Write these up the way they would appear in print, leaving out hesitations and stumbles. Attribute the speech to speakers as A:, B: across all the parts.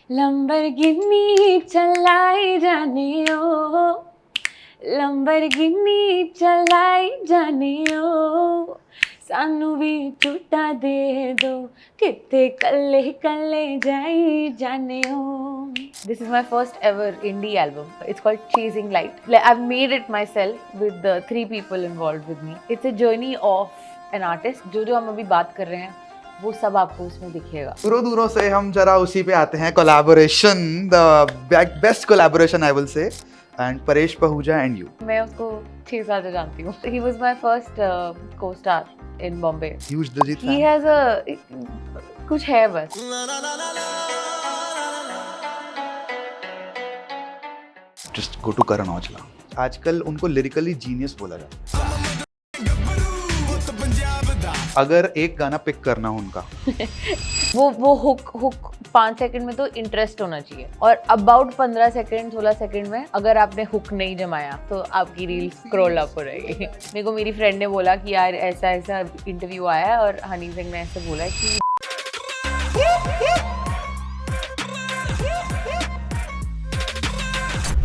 A: Lamborghini चलाई जाने ओ, Lamborghini चलाई जाने ओ, सानू भी झूठा दे दो, कितने कल्ले कल्ले जाई जाने ओ. This is my first ever indie album. It's called Chasing Light. I've made it myself with the 3 people involved with me. It's a journey of an artist. जो हम अभी बात कर रहे हैं वो सब आपको उसमें दिखेगा.
B: दूरों दूरों से हम जरा उसी पे आते हैं, collaboration, the best collaboration I will say, and Paresh Pahuja and you.
A: मैं उसको 6 साल से जानती हूँ. He was my first co-star in Bombay.
B: Huge Diljit
A: He
B: fan.
A: has a कुछ है बस.
B: Just go to Karan Aujla. आजकल उनको लिरिकली जीनियस बोला जाता है. अगर एक गाना पिक करना हो उनका,
A: वो हुक 5 सेकंड में तो इंटरेस्ट होना चाहिए, और अबाउट 15 सेकंड 16 सेकंड में अगर आपने हुक नहीं जमाया तो आपकी रील स्क्रॉल अप हो रहेगी. मेरे को मेरी फ्रेंड ने बोला कि यार ऐसा ऐसा इंटरव्यू आया है और हनी सिंह ने ऐसे बोला है कि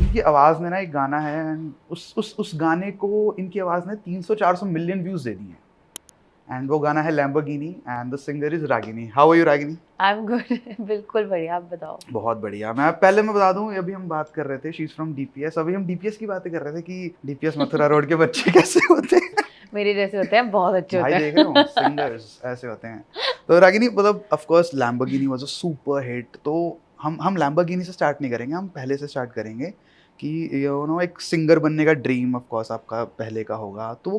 B: इनकी आवाज में ना एक गाना है, उस गाने को इनकी आवाज ने 300-400 मिलियन व्यूज दे दिए. एंड वो गाना है Lamborghini and the singer is Ragini. How are you Ragini?
A: I am good. बिल्कुल बढ़िया, आप बताओ.
B: बहुत बढ़िया. मैं बता दूं, अभी हम बात कर रहे थे, शी इज फ्रॉम डीपीएस. अभी हम डीपीएस की बातें कर रहे थे कि डीपीएस मथुरा रोड के बच्चे कैसे होते हैं.
A: मेरे जैसे होते हैं, बहुत अच्छे होते
B: भाई
A: हैं.
B: देख रहे हो, सिंगर्स ऐसे होते हैं. तो रागिनी, मतलब of course Lamborghini was a super hit. तो हम लैम्बोर्गिनी से स्टार्ट नहीं करेंगे, हम पहले से स्टार्ट करेंगे कि यू नो एक सिंगर बनने का ड्रीम ऑफ कोर्स आपका पहले का होगा. तो वो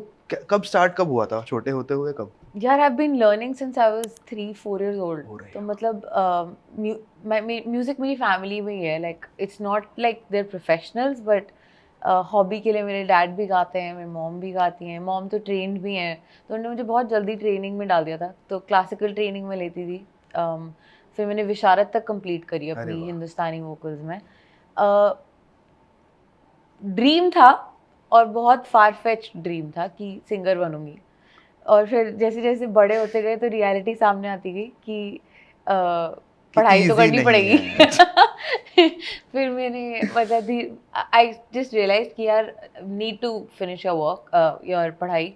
B: कब हुआ था? छोटे होते हुए कब?
A: यार I've been learning since I was 3-4 years old.
B: हो रही
A: तो मतलब म्यूजिक मेरी फैमिली में ही है. Like it's not like their professionals, but hobby के लिए मेरे डैड भी गाते हैं, मेरी मॉम भी गाती हैं. मॉम तो ट्रेंड भी हैं, तो उन्होंने मुझे बहुत जल्दी ट्रेनिंग में डाल दिया था. तो क्लासिकल ट्रेनिंग में लेती थी. फिर मैंने विशारद तक कंप्लीट करी अपनी हिंदुस्तानी वोकल्स में. ड्रीम था, और बहुत फार फेच ड्रीम था कि सिंगर बनूंगी. और फिर जैसे जैसे बड़े होते गए तो रियलिटी सामने आती गई कि पढ़ाई तो करनी पड़ेगी. फिर मैंने मतलब आई जस्ट रियलाइज कि यार need to finish your work, your पढ़ाई,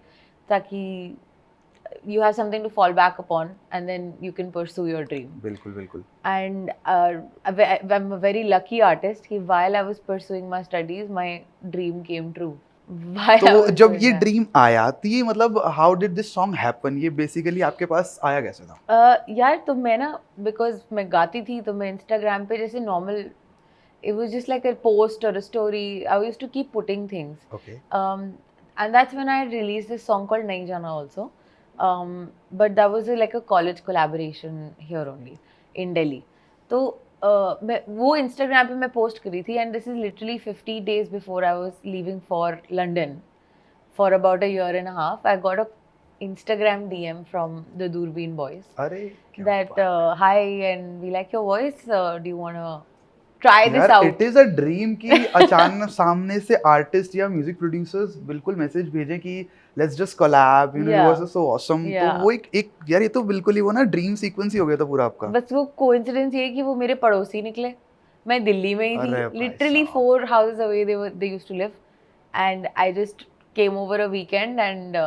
A: ताकि you have something to fall back upon and then you can pursue your dream.
B: बिल्कुल.
A: And I'm a very lucky artist कि while I was pursuing my studies, my dream came true.
B: तो जब ये dream आया तो ये मतलब how did this song happen? ये बेसिकली आपके पास आया कैसे था?
A: यार तो मैं ना, बिकॉज मैं गाती थी तो मैं इंस्टाग्राम पे जैसे normal, it was just like a post or a story. I used to keep putting things.
B: Okay.
A: And that's when I released this song called Nahi Jana also. But that was like a college collaboration here only in Delhi. तो मैं वो Instagram पे मैं post करी थी, and this is literally 50 days before I was leaving for London for about a year and half. I got a Instagram DM from the Doorbeen boys.
B: अरे
A: that hi, and we like your voice, do you want to try this out?
B: It is a dream कि अचानक सामने से artist या music producers बिल्कुल message भेजें कि let's just collab, you know, it was so awesome. तो वो एक यार ये तो बिल्कुल ही वो ना ड्रीम सीक्वेंस ही हो गया था पूरा आपका.
A: बस वो कोइंसिडेंस ये कि वो मेरे पड़ोसी निकले. मैं दिल्ली में ही थी, literally 4 houses away they used to live, and I just came over a weekend and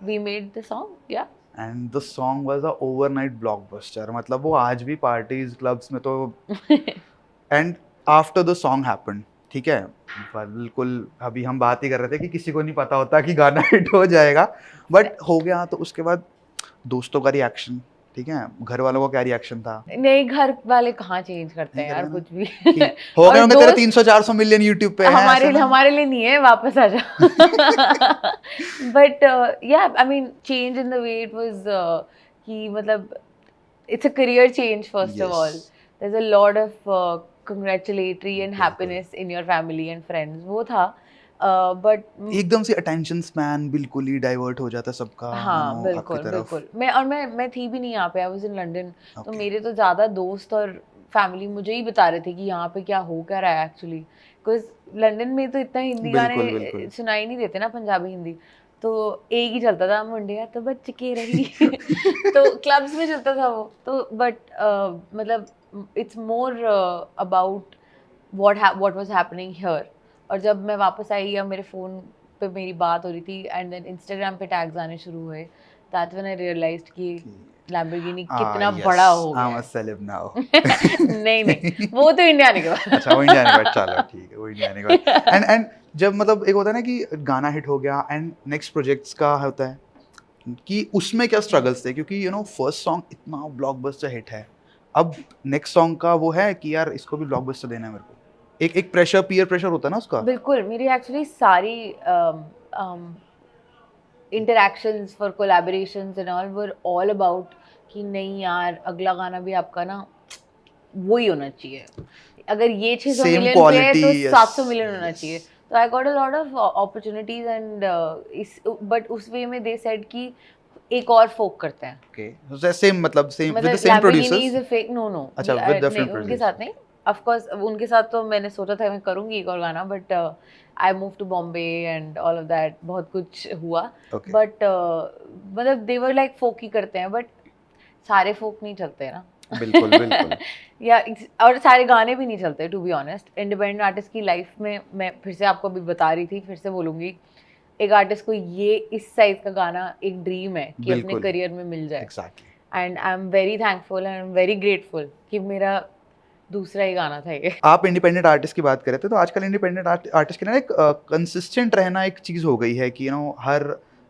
A: we made the song. Yeah.
B: And the song was a overnight blockbuster. मतलब वो आज भी पार्टीज क्लब्स में तो and after the song happened, ठीक है, बिल्कुल अभी हम बात ही कर रहे थे कि किसी को नहीं पता होता कि गाना हिट हो जाएगा, बट हो गया. तो उसके बाद दोस्तों का रिएक्शन, ठीक है, घर वालों का क्या रिएक्शन था?
A: नहीं, घर वाले कहाँ चेंज करते हैं यार कुछ भी.
B: हो गए होंगे तेरे 300-400 मिलियन यूट्यूब पे.
A: हमारे लिए नहीं है, वापस आ जा. But yeah I mean change in the way it was कि मतलब it's a career change first of all. There is a lot of congratulatory and happiness in your family and friends. वो था. बट
B: एकदम से attention span बिल्कुल ही divert हो जाता सबका.
A: हाँ बिल्कुल. मैं थी भी नहीं यहाँ पे, आई वाज इन लंदन. तो मेरे तो ज़्यादा दोस्त और फैमिली मुझे ही बता रहे थे कि यहाँ पे क्या हो क्या रहा है एक्चुअली, बिकॉज लंदन में तो इतना हिंदी गाने सुनाई नहीं देते ना, पंजाबी हिंदी. तो एक ही चलता था, मुंडिया तो बच के रही. तो क्लब्स में चलता था वो. तो बट मतलब it's more about what was happening here. और जब मैं वापस आई या मेरे फ़ोन पे मेरी बात हो रही थी एंड देन इंस्टाग्राम पे टैग्स आने शुरू हुए, दैट्स व्हेन आई रियलाइज्ड कि लैम्बोर्गिनी कितना बड़ा हो
B: आई एम
A: गया
B: अ सेलेब नाउ
A: नहीं नहीं वो तो इंडिया आने के बाद
B: अच्छा वो इंडिया आने के बाद चलो ठीक है वो इंडिया आने के बाद एंड जब मतलब एक होता है ना कि गाना हिट हो गया एंड नेक्स्ट प्रोजेक्ट्स का होता है कि उसमें क्या स्ट्रगल्स थे क्योंकि फर्स्ट सॉन्ग इतना ब्लॉकबस्टर हिट है अब नेक्स्ट सॉन्ग का वो है कि यार इसको भी ब्लॉकबस्टर देना है मेरे को एक प्रेशर पीयर प्रेशर होता है ना उसका
A: बिल्कुल मेरी एक्चुअली सारी interactions for collaborations and all were all about कि नहीं यार अगला गाना भी आपका ना वही होना चाहिए अगर ये 600
B: Same
A: मिलियन पे है
B: quality,
A: तो
B: yes,
A: 700 मिलियन होना
B: yes.
A: चाहिए तो I got a lot of opportunities and but उस वे में दे सेड कि एक और फोक करते हैं
B: okay so same मतलब same with the same
A: Lamborghini
B: producers
A: is a fake no
B: अच्छा with different
A: उनके
B: producers
A: साथ नहीं ऑफ कोर्स उनके साथ तो मैंने सोचा था मैं करूंगी एक और गाना but I move to Bombay and all of that बहुत कुछ हुआ
B: okay
A: बट मतलब दे वर लाइक फोक ही करते हैं बट सारे फोक नहीं चलते हैं ना
B: बिल्कुल बिल्कुल
A: या और सारे गाने भी नहीं चलते to be honest independent artist की लाइफ में मैं फिर से आपको अभी बता रही थी फिर से बोलूँगी एक आर्टिस्ट को ये इस साइज का गाना एक ड्रीम है कि अपने
B: बिल्कुल।
A: करियर में मिल जाए
B: exactly
A: and I am very thankful and I am very grateful कि मेरा दूसरा ही गाना था ये
B: आप इंडिपेंडेंट आर्टिस्ट की बात कर रहे थे तो आजकल इंडिपेंडेंट आर्टिस्ट के लिए एक कंसिस्टेंट रहना एक चीज़ हो गई है कि हर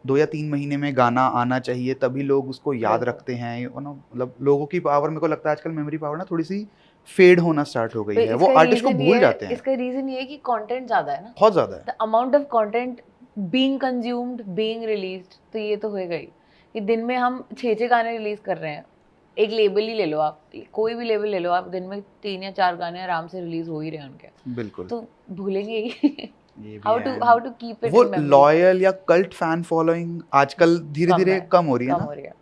B: 2 या 3 महीने में गाना आना चाहिए तभी लोग उसको याद
A: बिल्कुल।
B: रखते हैं मतलब लोगों की पावर मेरे को लगता है आजकल मेमोरी पावर ना थोड़ी सी फेड होना स्टार्ट हो गई है वो आर्टिस्ट को भूल जाते हैं
A: इसका रीजन ये है कि कंटेंट ज्यादा है ना
B: बहुत ज़्यादा है
A: the amount of content being consumed being released तो ये तो होएगा ही कि दिन में हम 6 गाने रिलीज कर रहे हैं एक लेबल ही ले लो आप कोई भी लेबल ले लो आप दिन में 3 या 4 गाने आराम से रिलीज हो ही रहे हैं उनके
B: बिल्कुल
A: तो भूलेंगे ही
B: ये भी
A: हाउ टू कीप इट
B: वो लॉयल या कल्ट फैन फॉलोइंग आजकल धीरे धीरे कम हो रही है
A: कम
B: ना
A: हो रही है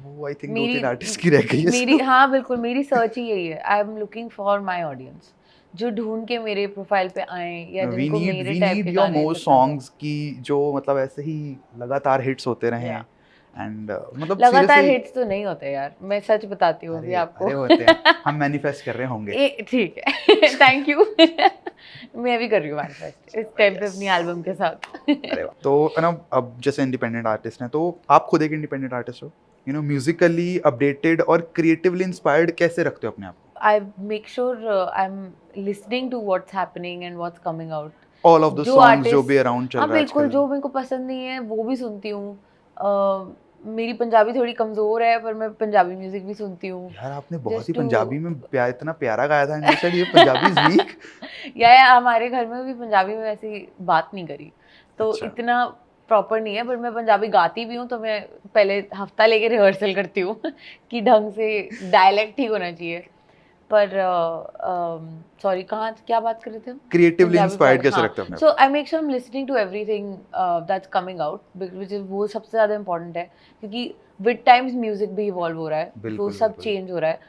B: वो आई थिंक
A: मेरी
B: 2-3 आर्टिस्ट की रह गई है
A: मेरी हाँ बिल्कुल मेरी सर्च ही यही है I am looking for my audience जो ढूंढ के मेरे प्रोफाइल पे आए या
B: वी
A: जिनको
B: नीड
A: मेरे
B: वी
A: टाइप
B: नीड
A: के
B: योर
A: गाने
B: मोर
A: पसंद
B: सॉन्ग्स की जो मतलब ऐसे ही लगातार हिट्स होते रहे
A: Yeah.
B: एंड मतलब
A: लगातार
B: seriously-
A: हिट्स तो नहीं होते यार मैं सच बताती हूँ अभी
B: अरे
A: आपको
B: अरे होते हैं हम मैनिफेस्ट कर रहे होंगे
A: ठीक है थैंक यू मैं भी कर रही हूँ मैनिफेस्ट इस टाइम पे अपनी एल्बम के साथ
B: अरे वाह तो है ना अब जैसे इंडिपेंडेंट आर्टिस्ट हैं तो आप खुद एक इंडिपेंडेंट आर्टिस्ट हो म्यूजिकली अपडेटेड और क्रिएटिवली इंस्पायर्ड कैसे रखते हो अपने आप को
A: I make sure I am listening to what's happening and what's coming out
B: all of the songs जो भी अराउंड चल
A: हाँ
B: रहा है
A: बिल्कुल
B: आजकल
A: जो मेरे को पसंद नहीं है वो भी सुनती हूँ मेरी पंजाबी थोड़ी कमज़ोर है पर मैं पंजाबी म्यूजिक भी सुनती हूँ
B: यार आपने बहुत
A: Just
B: ही
A: to-
B: पंजाबी में इतना प्यारा गाया था एंड सर ये पंजाबी इज वीक
A: या हमारे घर में भी पंजाबी में ऐसी बात नहीं करी तो
B: अच्छा।
A: इतना प्रॉपर नहीं है पर मैं पंजाबी गाती भी हूँ तो मैं पहले हफ्ता लेके रिहर्सल करती हूँ कि ढंग से डायलेक्ट ठीक होना चाहिए पर सॉरी कहाँ क्या बात कर रहे थे हम
B: क्रिएटिवली
A: पंजाबी
B: इंस्पायर्ड
A: part,
B: कैसे
A: हाँ।
B: रखते हो अपने आप
A: so I make sure I am listening to everything that's coming out which is वो सबसे ज़्यादा इंपॉर्टेंट है क्योंकि विद टाइम्स म्यूजिक भी इवॉल्व हो रहा है वो
B: बिल्कुल,
A: सब
B: बिल्कुल।
A: चेंज हो रहा है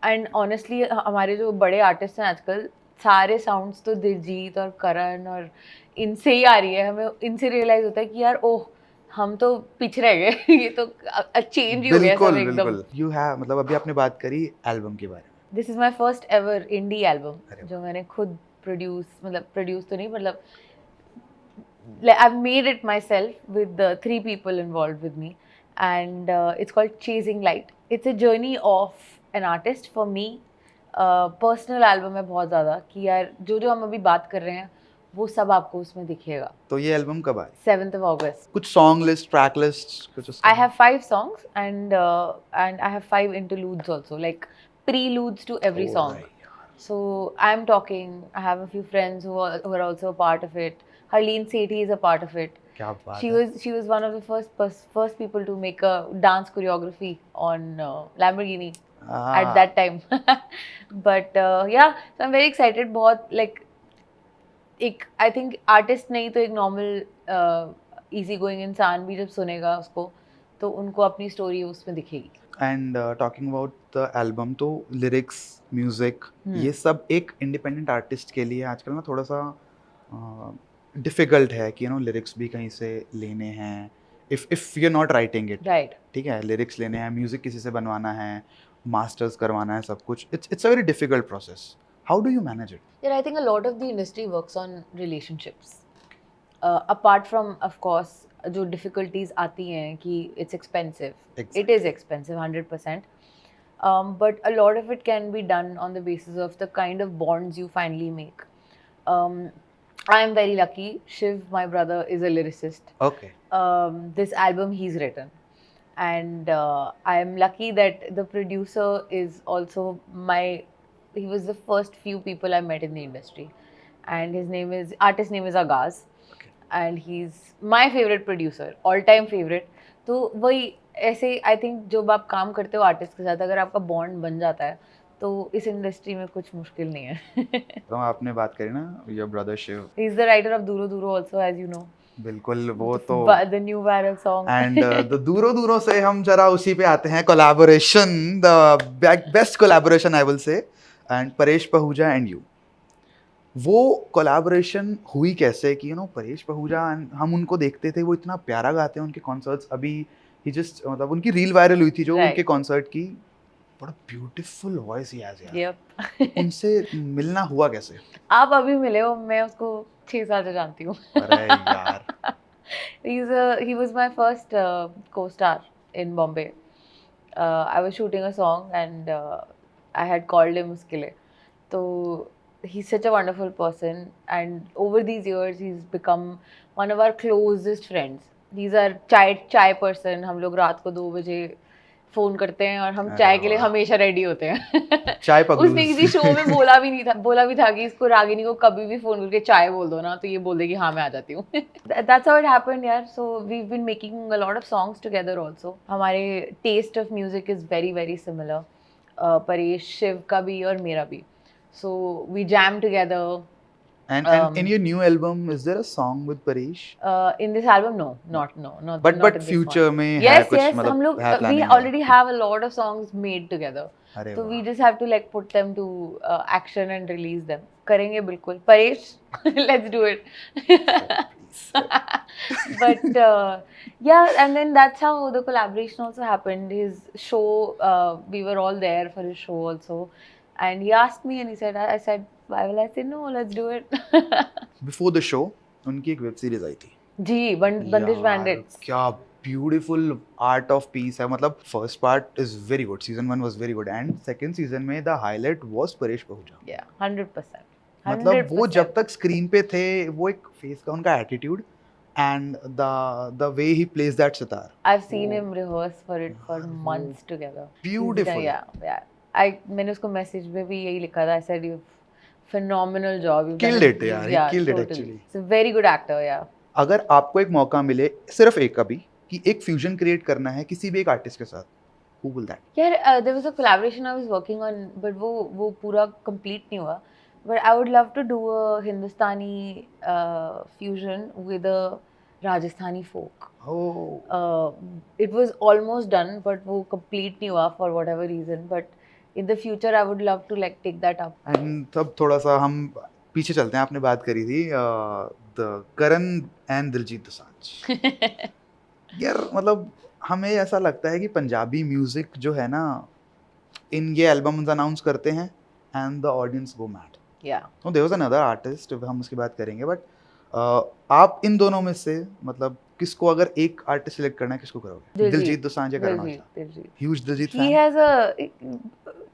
A: एंड ऑनेस्टली हमारे जो बड़े आर्टिस्ट हैं आजकल सारे साउंड्स तो दिलजीत और करण और इनसे ही आ रही है हमें इनसे रियलाइज होता है कि यार ओह हम तो पीछे रह गए ये तो चेंज ही हो गया सब
B: बिल्कुल
A: एकदम
B: बिल्कुल यू हैव मतलब अभी आपने बात करी एल्बम के बारे में
A: this is my first ever indie
B: अरे
A: एल्बम जो मैंने खुद प्रोड्यूस तो नहीं मतलब I've made it myself with the 3 people involved with me and it's called Chasing Light. It's a journey of an artist for me. Personal album है बहुत ज़्यादा कि यार जो हम अभी बात कर रहे हैं वो सब आपको उसमें दिखेगा
B: तो ये एल्बम कब आए
A: 7th of August.
B: कुछ सॉन्ग लिस्ट ट्रैक लिस्ट कुछ उसका
A: I have 5 songs and I have 5 interludes also, like preludes to every
B: Oh,
A: song.
B: right.
A: So I'm talking. I have a few friends who are also a part of it. Harleen Sethi is a part of it.
B: क्या बात
A: She
B: है
A: was one of the first people to make a dance choreography on Lamborghini at that time. But yeah, so I'm very excited. बहुत like एक I think artist नहीं तो एक normal easy going इंसान भी जब सुनेगा उसको तो उनको अपनी स्टोरी उसमें दिखेगी.
B: And talking about the album तो लिरिक्स म्यूजिक ये सब एक इंडिपेंडेंट आर्टिस्ट के लिए आजकल ना थोड़ा सा डिफिकल्ट है कि लिरिक्स भी कहीं से लेने हैं if you are not writing it
A: Right.
B: ठीक है लिरिक्स लेने हैं म्यूजिक किसी से बनवाना है मास्टर्स करवाना है सब कुछ, it's a very difficult process. How do you manage it?
A: Yeah, I think a lot of the industry works on relationships. Apart from, of course, जो difficulties आती हैं कि it's expensive.
B: Exactly.
A: It is expensive, 100%. But a lot of it can be done on the basis of the kind of bonds you finally make. I am very lucky. Shiv, my brother, is a lyricist.
B: Okay.
A: This album he's written. And I am lucky that the producer is also he was the first few people I met in the industry. And artist name is Agaz.
B: Okay.
A: And he's my favorite producer, all time favorite. तो वही ऐसे I think जब आप काम करते हो artist के साथ, अगर आपका बॉन्ड बन जाता है तो इस इंडस्ट्री में कुछ मुश्किल नहीं है.
B: तो आपने बात करी ना your brother Shiv,
A: he is the writer of Dooron Dooron also, as you know.
B: बिल्कुल, वो तो
A: the new viral song.
B: And the Dooron Dooron से हम जरा उसी पे आते हैं, collaboration, the best collaboration I will say, and Paresh Pahuja and you. वो कोलैबोरेशन हुई कैसे कि परेश पहूजा, हम उनको देखते थे, वो इतना प्यारा गाते हैं, उनके कॉन्सर्ट्स अभी ही जस्ट मतलब उनकी रील वायरल हुई थी जो उनके कॉन्सर्ट की, बड़ा ब्यूटीफुल वॉइस ही हैज यार. उनसे मिलना हुआ कैसे?
A: आप अभी मिले हो, मैं उसको 6 साल से जानती हूँ.
B: अरे यार.
A: He was my first co-star in Bombay. I was shooting a song and I had called him उसके लिए. तो he's such a wonderful person, and over these years he's become one of our closest friends. These are चाय person. हम लोग रात को 2 बजे phone करते हैं और हम चाय के लिए हमेशा रेडी होते हैं.
B: चाय पगलूस.
A: उसने किसी शो में बोला भी था कि इसको रागिनी को कभी भी फोन करके चाय बोल दो ना, तो ये बोल देगी हाँ मैं आ जाती हूँ. That's how it happened यार. So we've been making a lot of songs together also. हमारे taste of music is very very similar. Paresh, Shiv का भी और मेरा भी. So we jam together.
B: And in your new album, is there a song with Paresh?
A: In this album, no.
B: But
A: not in
B: future
A: this
B: में
A: yes,
B: है कुछ,
A: yes,
B: मतलब
A: हम लोग
B: है planning
A: we
B: है?
A: already have a lot of songs made together.
B: अरे
A: So
B: वाह.
A: we just have to like put them to action and release them. करेंगे बिल्कुल. Paresh, let's do it. But yeah, and then that's how the collaboration also happened. His show, we were all there for his show also, and he asked me and he said, I said, why will I say no? Let's do it.
B: Before the show, उनकी एक web series आई थी.
A: जी, बंदिश bandits.
B: क्या beautiful art of peace है. मतलब first part is very good, season 1 was very good, and second season में the highlight was Paresh Pahuja.
A: Yeah 100%.
B: मतलब वो जब तक स्क्रीन पे थे, वो एक फेस का उनका attitude and the way he plays that sitar.
A: I've seen him rehearse for it for months together.
B: Beautiful.
A: Yeah. मैंने उसको मैसेज में भी यही लिखा था. I said you phenomenal job. You've
B: killed
A: done
B: it यार. He
A: Yeah,
B: killed it
A: totally.
B: actually.
A: He's a very good actor, yeah.
B: अगर आपको एक मौका मिले, सिर्फ एक कभी, कि एक फ्यूजन क्रिएट करना है किसी भी एक आर्टिस्ट के साथ, who will that?
A: यार there was a collaboration I was working on, but वो पूरा complete नहीं हुआ. But I would love to do a Hindustani fusion with a Rajasthani folk.
B: Oh.
A: It was almost done, but वो complete नहीं हुआ for whatever reason. But in the future, I would love to like take that up.
B: And तब थोड़ा सा हम पीछे चलते हैं. आपने बात करी थी the Karan and Diljit Dosanjh. यार मतलब हमें ऐसा लगता है कि पंजाबी म्यूजिक जो है ना, इन ये एल्बम्स अनाउंस करते हैं and the audience go mad.
A: Yeah.
B: तो देयर वाज अनदर आर्टिस्ट, हम उसकी बात करेंगे, बट आप इन दोनों में से मतलब किसको, अगर एक आर्टिस्ट सिलेक्ट करना है, किसको करोगे? दिलजीत दोसांझ या Karan Aujla? Huge Diljit fan.
A: He has a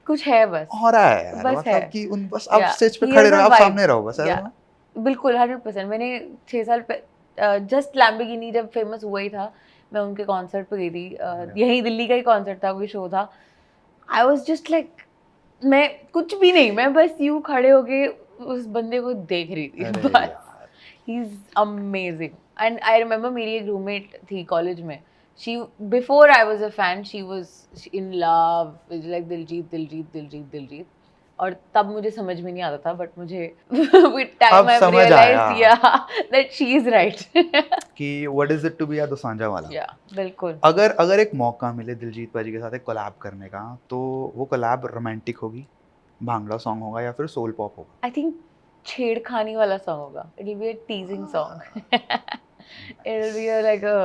A: कुछ है बस.
B: हो रहा है यार,
A: बस
B: मतलब
A: है.
B: कि उन बस आप
A: Yeah.
B: स्टेज पे
A: He
B: खड़े
A: has
B: रहो,
A: a
B: आप
A: vibe.
B: सामने रहो बस.
A: Yeah. बिल्कुल 100%. मैंने 6 साल पहले जस्ट लैम्बोर्गिनी जब फेमस हुआ ही था, मैं उनके कॉन्सर्ट पे गई थी. यहीं दिल्ली का ही कॉन्सर्ट था, कोई शो था. आई वाज जस्ट लाइक, मैं कुछ भी नहीं, मैं बस यूं खड़े होके उस बंदे को देख रही थी.
B: अरे
A: बस.
B: यार.
A: He is amazing. And I remember मेरी एक रूममेट थी कॉलेज में. She before I was a fan, she was in love with like Diljit. और तब मुझे समझ में नहीं आता था, बट मुझे with time I've realized that she is right.
B: कि what is it to be a दोसांझा वाला.
A: Yeah, बिल्कुल.
B: अगर एक मौका मिले दिलजीत पाजी के साथ एक कोलैब करने का, तो वो कोलैब रोमांटिक होगी, भांगड़ा सॉन्ग होगा, या फिर सोल पॉप होगा?
A: I think छेड़खानी वाला सॉन्ग होगा. It will be a teasing song. It will be like a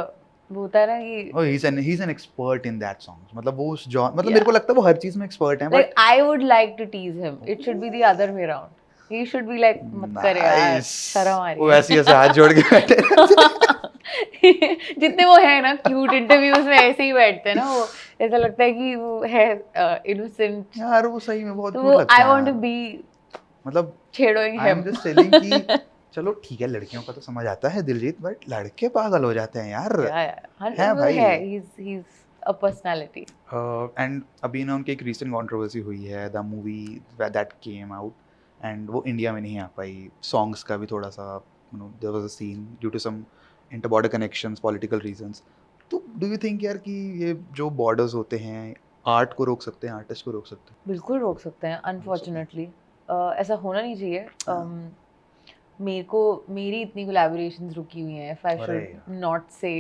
A: वो होता है ना कि
B: Oh, he's an expert in that songs. मतलब वो उस जॉन मतलब
A: Yeah.
B: मेरे को लगता है वो हर चीज में एक्सपर्ट है
A: like
B: but
A: I would like to tease him. It should be the other way around. He should be like मत कर यार, शर्म आ
B: वो
A: रही
B: ऐसे ऐसे हाथ जोड़ के बैठे
A: है। जितने वो है ना क्यूट इंटरव्यूज में ऐसे ही बैठते हैं ना, वो ऐसा लगता है कि वो है इनोसेंट।
B: यार वो सही में बहुत
A: तो
B: क्यूट
A: वो
B: लगता
A: आई
B: है
A: वांट टू
B: यार।
A: बी
B: मतलब
A: छेड़ोइंग
B: I am
A: him.
B: Just telling कि चलो ठीक है लड़कियों का तो समझ आता है दिलजीत बट लड़के पागल हो जाते हैं यार है भाई।
A: he's a personality.
B: एंड अभी ना उनकी एक रीसेंट कंट्रोवर्सी हुई है the movie that came out and वो इंडिया में नहीं आ पाई। सॉन्ग्स का भी थोड़ा सा there was a scene due to some inter border connections political reasons. तो डू यू थिंक यार कि ये जो बॉर्डर्स होते हैं आर्ट को रोक सकते हैं आर्टिस्ट को रोक सकते हैं?
A: बिल्कुल रोक सकते हैं अनफॉर्चुनेटली। ऐसा होना नहीं चाहिए। मेरे को मेरी इतनी कोलैबोरेशंस रुकी हुई हैं, इफ आई
B: अरे
A: शुड नॉट से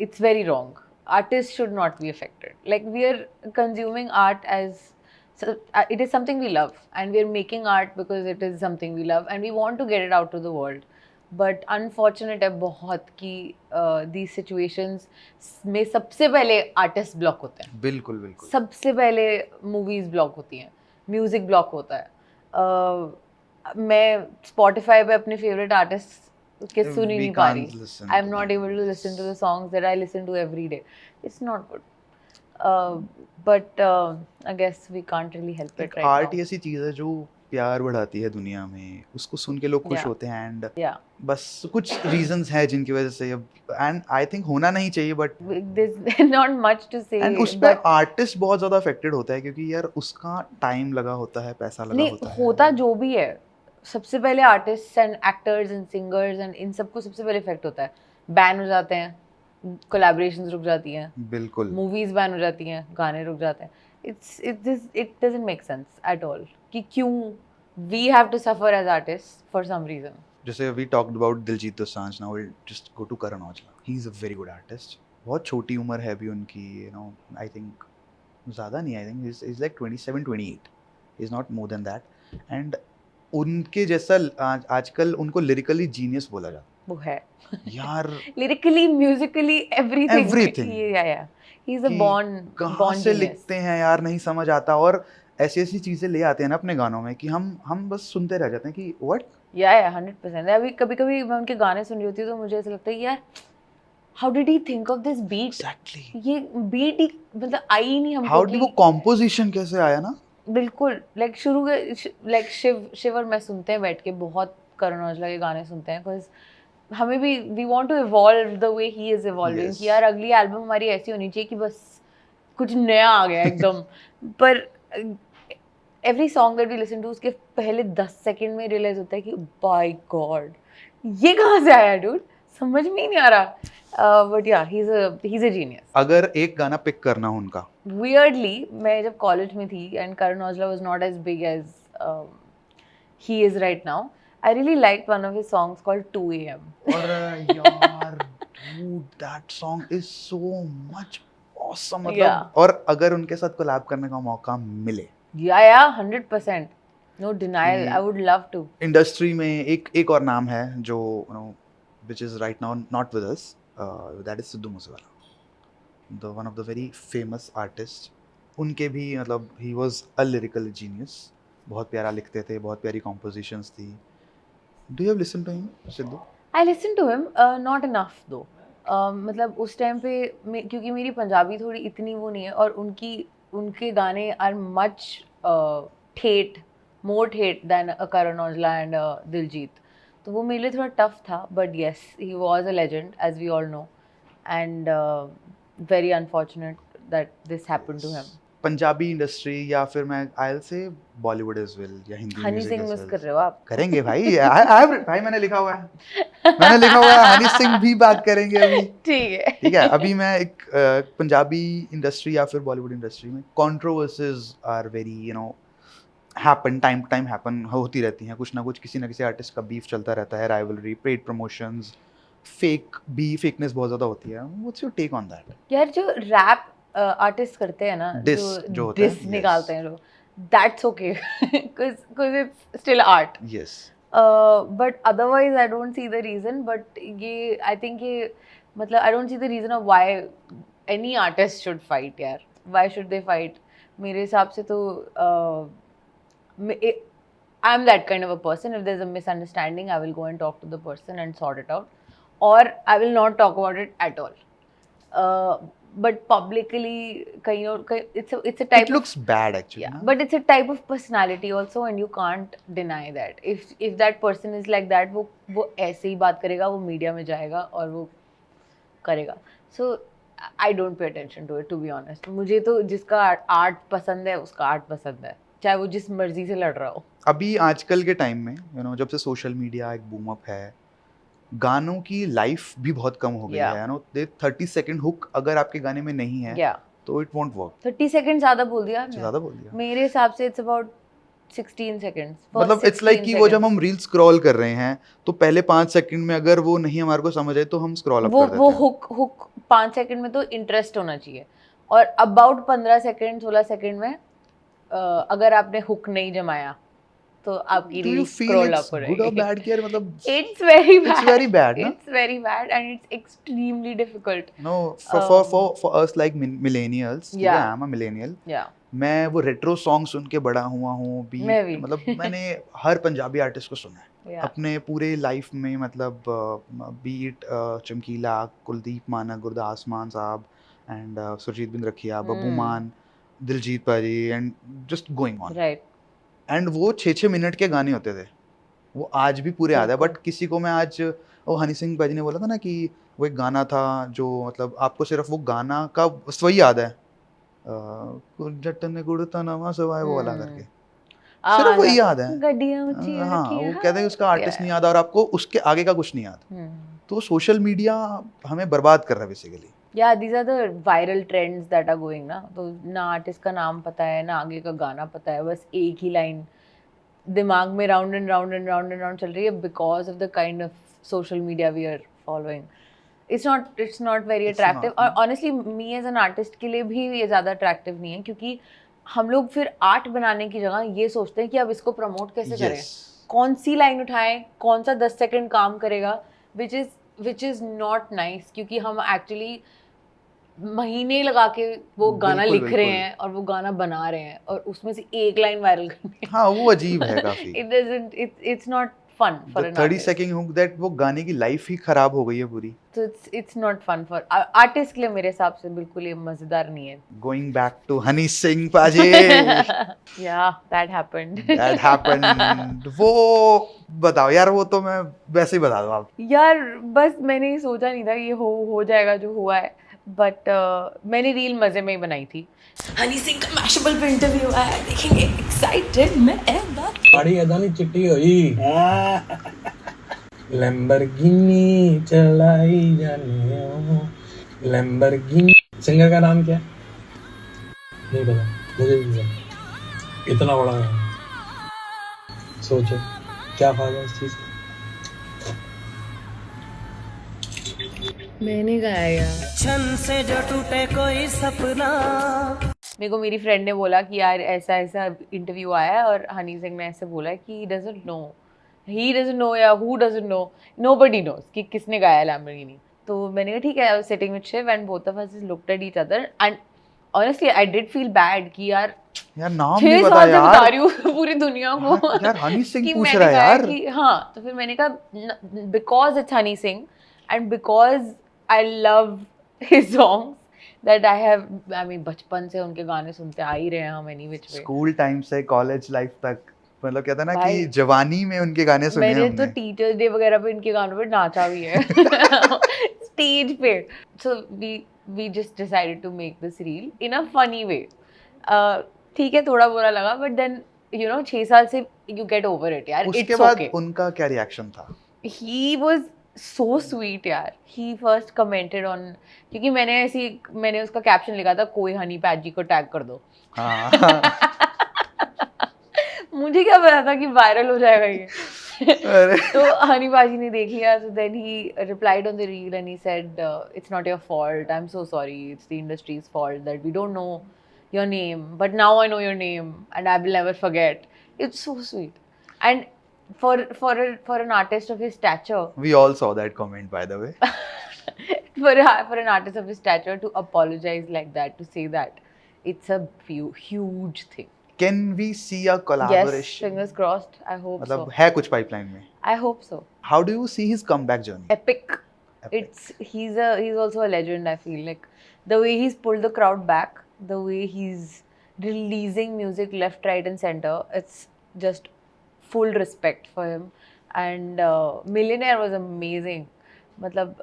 A: it's very wrong. Artists should not be affected. Like we are consuming art as it is something we love, and we are making art because it is something we love, and we want to get it out to the world. But unfortunate है बहुत कि these situations में सबसे पहले artists block होते हैं।
B: बिल्कुल बिल्कुल
A: सबसे पहले movies block होती हैं, music block होता है। मैं Spotify पे अपने favorite artists के सुन ही
B: We
A: नहीं पा
B: can't
A: रही।
B: listen
A: I am
B: to
A: not
B: them.
A: able to listen to the songs that I listen to every day. It's not good. But I guess we can't really help it right
B: art
A: now.
B: ऐसी चीज है जो प्यार बढ़ाती है दुनिया में उसको सुन के लोग खुश
A: Yeah.
B: होते हैं एंड
A: Yeah.
B: बस कुछ रीजंस है जिनकी वजह से अब एंड आई थिंक होना नहीं चाहिए but
A: There's not much to say.
B: And उस पे आर्टिस्ट बहुत ज्यादा अफेक्टेड होता है क्योंकि यार उसका टाइम लगा होता है पैसा लगा
A: नहीं
B: होता है
A: होता जो भी है, सबसे पहले artist and actors and singers and in सबको सबसे पहले इफेक्ट होता है। बैन हो जाते हैं, कोलैबोरेशंस रुक जाती हैं,
B: बिल्कुल
A: मूवीज बैन हो जाती हैं, गाने रुक जाते हैं। It doesn't make sense at all कि क्यों we have to suffer as artist for some reason.
B: जैसे we talked about Diljit Dosanjh now will just go to Karan Aujla he is a very good artist. बहुत छोटी उम्र है भी उनकी यू नो आई थिंक ज़्यादा नहीं I think is like 27 28 is not more than that and उनके जैसा आजकल उनको लिरिकली जीनियस बोला जाता
A: वो है
B: है यार
A: लिरिकली म्यूजिकली एवरीथिंग
B: Everything.
A: या ही इज अ
B: कि
A: बॉर्न
B: कहाँ से लिखते हैं यार नहीं समझ आता और ऐसी ऐसी चीजें ले आते हैं ना अपने गानों में कि हम बस सुनते रह जाते हैं कि व्हाट
A: या 100%। अभी कभी कभी मैं उनके गाने सुन रही होती हूँ तो मुझे ऐसा लगता है यार how did he think of this beat.
B: Exactly
A: ये बीट ही मतलब आई ही नहीं हमको
B: हाउ डिड वो कॉम्पोजिशन कैसे आया ना।
A: बिल्कुल लाइक शुरू के लाइक शिव और मैं सुनते हैं बैठ के बहुत करण औजला के गाने सुनते हैं बिकॉज हमें भी we want to evolve the way he is evolving
B: Yes.
A: कि यार अगली एल्बम हमारी ऐसी होनी चाहिए कि बस कुछ नया आ गया एकदम। पर every song that we listen to उसके पहले 10 सेकंड में रियलाइज होता है कि बाय गॉड ये कहाँ से आया डूड, समझ में ही नहीं आ रहा। बट या ही इज अ जीनियस।
B: अगर एक गाना पिक करना हो उनका
A: Weirdly, मैं जब कॉलेज में थी and Karan Aujla was not as big as he is right now, I really liked one of his songs called 2 AM.
B: और यार dude that song is so much awesome मतलब
A: Yeah.
B: और अगर उनके साथ कोलैब करने का मौका मिले
A: Yeah, 100%. No denial.
B: कि-
A: I would love to.
B: Industry में एक और नाम है जो you know which is right now not with us that is Sidhu Moosewala the one of the very famous artist. उनके भी मतलब he was a lyrical genius बहुत प्यारा लिखते थे बहुत प्यारी कॉम्पोजिशंस थी। Do you have listen to him Sidhu?
A: I listened to him, not enough though. मतलब उस टाइम पे क्योंकि मेरी पंजाबी थोड़ी इतनी वो नहीं है और उनके गाने आर मच ठेठ मोर ठेठ देन करण औजला एंड दिलजीत, तो वो मेरे लिए थोड़ा टफ था। But yes he was a legend as we all know and very unfortunate that this happened to him.
B: Punjabi industry या फिर मैं आई विल से बॉलीवुड एज वेल या Hindi
A: Honey
B: music
A: Singh
B: as
A: miss
B: well
A: कर रहे हो आप।
B: करेंगे भाई भाई मैंने लिखा हुआ है हनी सिंह भी बात करेंगे अभी। ठीक है अभी मैं एक पंजाबी इंडस्ट्री या फिर बॉलीवुड इंडस्ट्री में controversies are very you know happen time to time happen होती रहती हैं कुछ ना कुछ किसी ना किसी आर्टिस्ट का बीफ चलता रहता है राइवलरी पेड प्रमोशंस फेकनेस बहुत ज्यादा होती है। What's your take on that?
A: यार जो रैप आर्टिस्ट करते हैं ना
B: जो होता है,
A: डिस
B: yes.
A: निकालते हैं लोग, that's okay because it's still art.
B: Yes
A: but otherwise I don't see the reason. But ये आई थिंक ये मतलब I don't see the reason of why any artist should fight यार. Why should they fight? मेरे हिसाब से तो I'm that kind of a person. If there's a misunderstanding, I will go and talk to the person and sort it out, or I will not talk about it at all. But publicly, it's a type.
B: It looks bad actually.
A: Yeah,
B: na?
A: but it's a type of personality also, and you can't deny that. If that person is like that, वो ऐसे ही बात करेगा, वो media में जाएगा और वो करेगा. So I don't pay attention to it, to be honest. मुझे तो जिसका आर्ट पसंद है उसका आर्ट पसंद है, चाहे वो जिस मर्जी से लड़ रहा हो.
B: अभी आजकल के टाइम में जब से सोशल मीडिया एक बूम अप है, गानों की लाइफ भी बहुत कम हो गई है. 30 सेकंड हुक अगर आपके गाने में नहीं है तो इट वोंट वर्क.
A: 30 सेकंड ज्यादा बोल दिया. मेरे हिसाब से इट्स अबाउट 16 सेकंड्स.
B: मतलब इट्स लाइक कि वो जब हम रील स्क्रॉल कर रहे हैं तो पहले 5 सेकंड में अगर वो नहीं हमारे को समझ आए तो हम स्क्रॉल अप कर देते हैं.
A: वो हुक 5 सेकंड में तो इंटरेस्ट होना चाहिए, और अबाउट 15 सेकंड 16 सेकंड में अगर आपने हुक नहीं जमाया तो आपकी रील स्क्रॉल अप हो रही है.
B: गुड और बैड केयर मतलब
A: it's very bad.
B: It's very bad, na?
A: It's very bad and it's extremely difficult.
B: No, for us like millennials, yeah, I'm a millennial.
A: Yeah.
B: मैं वो रेट्रो सॉन्ग सुन के बड़ा हुआ हूँ.
A: मैं भी.
B: मतलब मैंने हर पंजाबी आर्टिस्ट को सुना है
A: Yeah.
B: अपने पूरे लाइफ में. मतलब बीट चमकीला, कुलदीप मानक, गुरदास मान साहब एंड सुरजीत बिंद रखिया, बब्बू मान, दिलजीत पाजी and just going on.
A: Right.
B: And वो 6-6 मिनट के गाने होते थे, वो आज भी पूरे याद है. बट किसी को मैं आज वो हनी सिंह पाजी ने बोला था ना कि वो एक गाना था जो मतलब आपको सिर्फ वो गाना का वही याद है, जट ने गुड़ता नवा सवाए वो वाला करके, सिर्फ वही याद है. हाँ, वो कहते हैं उसका आर्टिस्ट नहीं याद और आपको उसके आगे का कुछ नहीं याद. तो सोशल मीडिया हमें बर्बाद कर रहा है basically.
A: Yeah, these are the viral trends that are going ना. तो ना आर्टिस्ट का नाम पता है, ना आगे का गाना पता है, बस एक ही लाइन दिमाग में राउंड एंड राउंड चल रही है because of the kind of social media we are following. It's not very attractive. और honestly me as an artist के लिए भी ये ज़्यादा attractive नहीं है, क्योंकि हम लोग फिर आर्ट बनाने की जगह ये सोचते हैं कि अब इसको प्रमोट कैसे करें, कौन सी लाइन उठाएं, कौन सा 10 सेकंड काम करेगा, which is not nice. क्योंकि हम actually महीने लगा के वो गाना लिख रहे हैं और वो गाना बना रहे हैं और उसमें से एक लाइन वायरल करनी है.
B: हाँ, वो अजीब है काफी.
A: It's not fun for an
B: 30
A: artist.
B: Second hook that वो गाने की लाइफ ही खराब हो गई है पूरी.
A: तो it's not fun for artist के लिए. मेरे हिसाब से बिल्कुल ये मजेदार नहीं है.
B: Going back to Honey Singh पाजी.
A: Yeah, that happened.
B: That happened. वो बताओ यार, वो तो मैं वैसे ही बता दूं आप.
A: यार बस मैंने सोचा नहीं था ये हो जाएगा जो हुआ है, बट मैंने रील मजे में ही बनाई थी. हनी सिंह का मैशेबल पे इंटरव्यू आया, देखेंगे. एक्साइटेड मैं
C: गाड़ी अदानी चिट्टी हुई. लैम्बोर्गिनी चलाई जाने, लैम्बोर्गिनी. सिंगर का नाम क्या है? नहीं पता मुझे भी. इतना बड़ा है, सोचो क्या फायदा इस चीज का.
A: मैंने गाया यार.
D: छन से जो टूटे कोई सपना.
A: मेरे को मेरी फ्रेंड ने बोला कि यार ऐसा इंटरव्यू आया है और हनी सिंह ने ऐसे बोला है कि he doesn't know या who doesn't know, nobody knows कि किसने गाया लैम्बोर्गिनी. तो मैंने कहा ठीक है. I was sitting with Shiv and both of us just looked at each other and honestly I did feel bad कि यार
B: नाम नहीं पता यार.
A: बता रही हूँ पूरी दुनिया को
B: यार हनी सिंह पूछ
A: रहा
B: है यार.
A: हाँ, तो फिर मैंने कहा because it's Honey Singh and because I love his songs that I mean बचपन से उनके गाने सुनते आ ही रहे हैं हम any which way.
B: School time से कॉलेज लाइफ तक, मतलब कहता है ना कि जवानी में उनके गाने सुने
A: मैंने
B: हमने.
A: तो टीचर्स डे वगैरह पे इनके गानों पे नाचा भी है स्टेज पे. So we just decided to make this reel in a funny way. ठीक है, थोड़ा बुरा लगा, but then 6 साल से you get over it यार.
B: उसके बाद उनका क्या रिएक्शन था?
A: He was so sweet यार. He first commented on, क्योंकि मैंने उसका कैप्शन लिखा था कोई हनी पैजी को टैग कर दो.
B: हाँ.
A: मुझे क्या पता था कि वायरल हो जाएगा ये. तो हनी पाजी ने देख लिया. So then he replied on the reel and he said it's not your fault, I'm so sorry, it's the industry's fault that we don't know your name, but now I know your name and I will never forget. It's so sweet. And for an artist of his stature,
B: we all saw that comment by the way.
A: for an artist of his stature to apologize like that, to say that, it's a huge thing.
B: Can we see a
A: Yes,
B: collaboration?
A: fingers crossed. I hope
B: मतलब
A: so.
B: है कुछ pipeline में?
A: I hope so.
B: How do you see his comeback journey?
A: Epic.
B: Epic.
A: He's also a legend. I feel like the way he's pulled the crowd back, the way he's releasing music left, right, and center. It's just full respect for him. And Millionaire was amazing. मतलब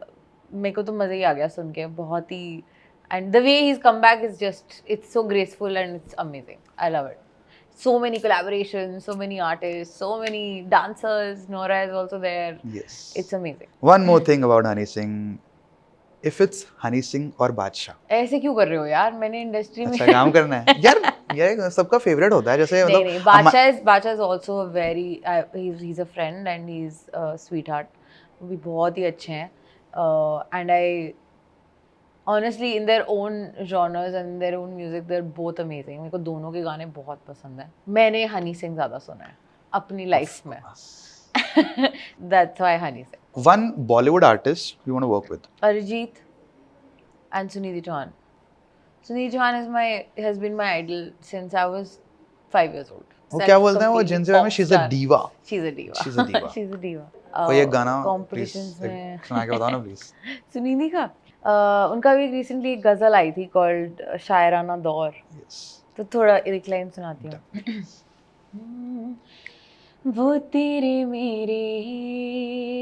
A: मेरे को तो मज़ा ही आ गया सुन के, बहुत ही. And the way he's come back is just, it's so graceful and it's amazing. I love it. So many collaborations, so many artists, so many dancers. Nora is also there.
B: Yes.
A: It's amazing.
B: One more thing about Honey Singh. If it's Honey Singh और बादशाह,
A: ऐसे क्यों कर रहे हो यार? मैंने industry में
B: अच्छा काम करना है यार, ये सबका फेवरेट होता है. जैसे
A: नहीं
B: मतलब
A: बादशाह is also a very he's a friend and he's a sweetheart. वो भी बहुत ही अच्छे हैं. And I honestly, in their own genres and in their own music, they're both amazing. मेरे को दोनों के गाने बहुत पसंद हैं. मैंने हनी सिंह ज़्यादा सुना है अपनी लाइफ में. That's why Honey Singh.
B: One Bollywood artist you want to work with?
A: Arijit and Sunidhi Chauhan. Sunidhi Chauhan has been my idol since I was 5 years old.
B: वो क्या बोलते हैं वो जिनसे में she's a diva.
A: She's a diva.
B: She's a diva.
A: She's a diva.
B: कोई एक गाना
A: competitions में
B: सुना के बताओ ना प्लीज.
A: सुनिधि का उनका भी रिसेंटली एक गजल आई थी कॉल्ड शायराना दौर.
B: Yes.
A: तो थोड़ा एक लाइन सुनाती हूँ. वो तेरे मेरे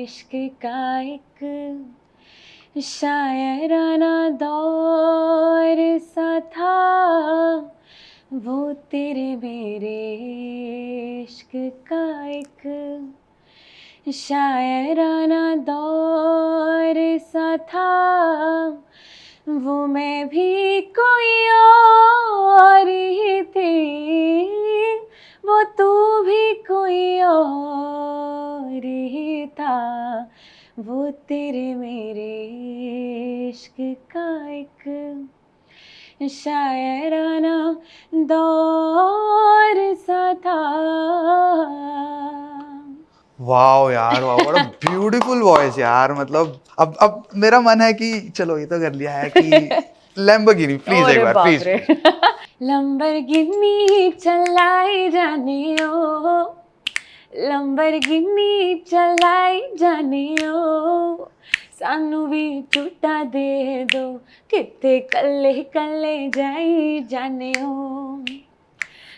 A: इश्क का एक शायराना दौर सा था. वो तेरे मेरे इश्क का एक शायराना दौर सा था. वो मैं भी कोई और ही थी, वो तू भी कोई और ही था. वो तेरे मेरे इश्क का एक शायराना दौर सा था.
B: वाओ यार, wow, what a beautiful voice यार. मतलब अब मेरा मन है कि चलो ये तो कर लिया है कि लैम्बोर्गिनी प्लीज एक बार प्लीज.
A: लंबरगिनी चलाई जाने ओ, लंबरगिनी चलाई जाने ओ. सानू भी झूठा दे दो, किते कल्ले कल्ले जाई जाने ओ.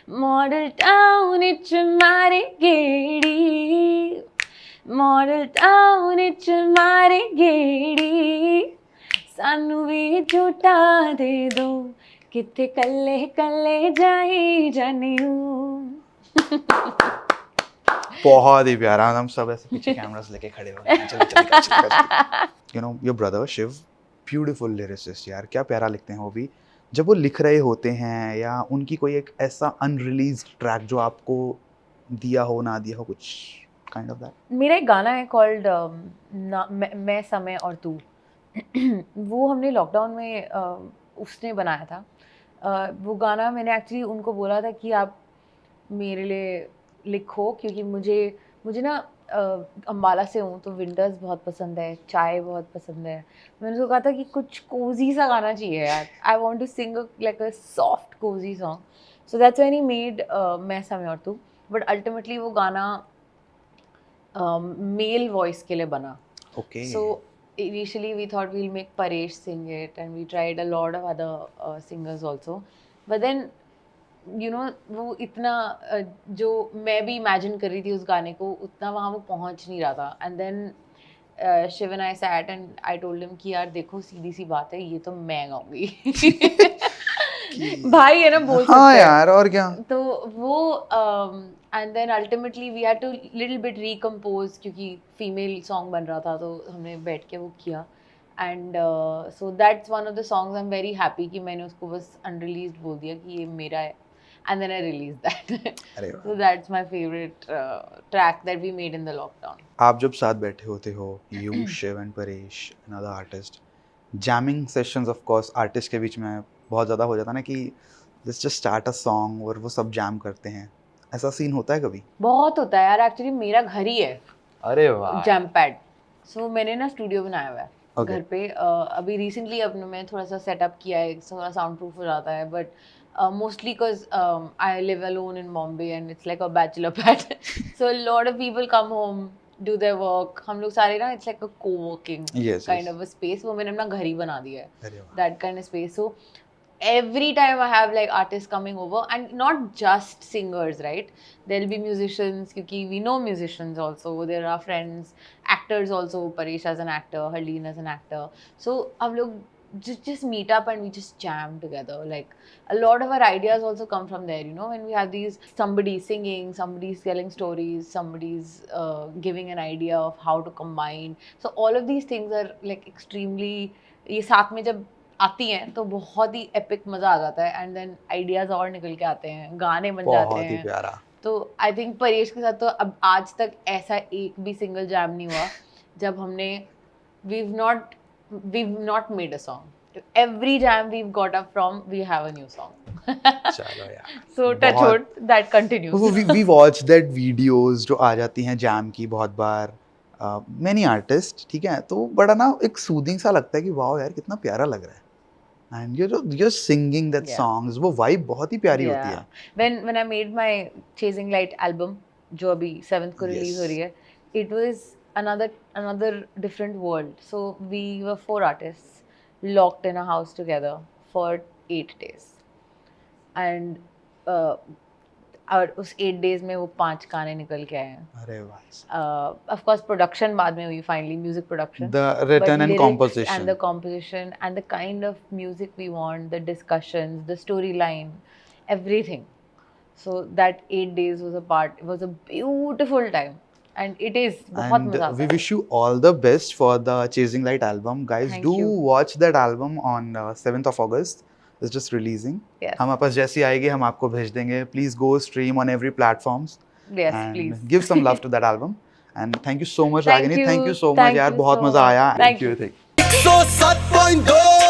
A: मॉडल टाउन इच मारे गेड़ी, मॉडल टाउन इच मारे गेड़ी. सानू भी झूठा दे दो, किते कल्ले कल्ले जाई जाने ओ.
B: बहुत ही प्यारा. हम सब ऐसे पीछे कैमरास लेके खड़े हो गए. चलो चलो. You know your brother Shiv, beautiful lyricist यार. क्या प्यारा लिखते हैं वो भी. जब वो लिख रहे होते हैं या उनकी कोई एक ऐसा अनरिलीज्ड ट्रैक जो आपको दिया हो ना दिया हो, कुछ काइंड ऑफ दैट.
A: मेरा एक गाना है कॉल्ड मैं समय और तू. वो हमने लॉकडाउन में उसने बनाया था. वो गाना मैंने एक्चुअली उनको बोला था कि आप मेरे लिए लिखो, क्योंकि मुझे ना अम्बाला से हूँ तो विंटर्स बहुत पसंद है, चाय बहुत पसंद है. मैंने उसको कहा था कि कुछ कोजी सा गाना चाहिए यार. I want to sing like a soft cozy song. So that's when he made मैं समय और तू. बट अल्टीमेटली वो गाना मेल वॉइस के लिए बना.
B: Okay.
A: So initially we thought we'll make Paresh sing it, and we tried a lot of other singers also. But then you know वो इतना जो मैं भी imagine कर रही थी उस गाने को, उतना वहाँ वो पहुँच नहीं रहा था. And then Shiv and I sat and I told him कि यार देखो सीधी सी बात है, ये तो मैं गाऊंगी. भाई है ना, बोल सकते हैं.
B: हाँ यार, और क्या.
A: तो वो and then ultimately we had to little bit recompose, क्योंकि female song बन रहा था, तो हमने बैठ के वो किया. And so that's one of the songs I'm very happy कि मैंने उसको बस unreleased बोल दिया कि ये मेरा है. And then I released that.
B: अरे वाह.
A: So that's my favorite track that we made in the lockdown.
B: आप जब साथ बैठे होते हो, you, Shiv and Paresh, another artist, jamming sessions of course artist के बीच में बहुत ज़्यादा हो जाता है ना कि let's just start a song और वो सब जैम करते हैं. ऐसा सीन होता है कभी?
A: बहुत होता है यार. एक्चुअली मेरा घर ही है
B: अरे वाह.
A: Jam pad. सो मैंने ना स्टूडियो बनाया हुआ है.
B: Okay.
A: घर पे अभी रिसेंटली अपने में थोड़ा सा सेटअप किया है, थोड़ा साउंड प्रूफ हो जाता है, but mostly because I live alone in Bombay and it's like a bachelor PAT, so lot of people come home, do their work, हम लोग सारे ना it's like a coworking
B: Yes,
A: kind
B: yes.
A: Of a space, वो मैंने अपना घर ही बना दिया है,
B: अरे वाह.
A: that kind of space. So every time I have like artists coming over, and not just singers, right? There'll be musicians, because we know musicians also. There are friends, actors also. Paresh as an actor, Harleen as an actor. So हम लोग just meet up and we just jam together. Like a lot of our ideas also come from there. You know, when we have these, somebody singing, somebody's telling stories, somebody's giving an idea of how to combine. So all of these things are like extremely, ये साथ में जब आती हैं तो बहुत ही epic मजा आ जाता है, एंड देन आइडियाज और निकल के आते हैं, गाने बन जाते
B: बहुत ही
A: हैं.
B: प्यारा.
A: तो आई थिंक परेश के साथ तो अब आज तक ऐसा एक भी सिंगल जैम नहीं हुआ जब हमने we've not made a song. Every jam we've got up from, we have a new song.
B: चलो यार.
A: So touch wood, that continues.
B: we watch that videos जो आ जाती हैं जैम की बहुत बार, many artists, ठीक है, तो बड़ा ना एक सूदिंग सा लगता है कि वाओ यार कितना प्यारा लग रहा है, and you're singing that
A: Yeah.
B: songs, वो vibe बहुत ही प्यारी होती है.
A: When I made my Chasing Light album, जो अभी 7th को release
B: Yes.
A: हो रही है, it was another different world. So we were 4 artists locked in a house together for 8 days, and और उस 8 days में वो 5 गाने निकल के आए हैं.
B: अरे वाह.
A: Of course production बाद में हुई, finally music production.
B: The written
A: But
B: and
A: lyrics
B: composition.
A: and the composition and the kind of music we want, the discussions, the storyline, everything. So that 8 days was a beautiful time, and it is बहुत
B: And
A: मजा आता
B: we
A: है.
B: wish you all the best for the Chasing Light album. Guys,
A: Thank
B: do
A: you.
B: watch that album on 7th of August. It's just releasing.
A: Yes.
B: हमारे पास जैसी आएगी हम आपको भेज देंगे. Please go stream on every platforms.
A: Yes,
B: and
A: please.
B: give some love to that album. And thank you so much,
A: Thank
B: Ragini.
A: you.
B: Thank you so
A: Thank
B: much यार,
A: you
B: बहुत
A: so
B: मजा
A: much.
B: आया.
A: Thank you.
E: 107.2